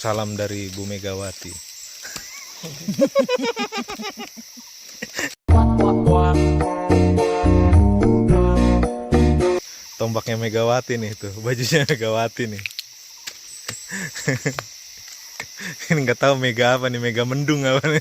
Salam dari Bu Megawati. Tombaknya Megawati nih tuh, bajunya Megawati nih. Ini nggak tahu mega apa nih, mega mendung apa nih.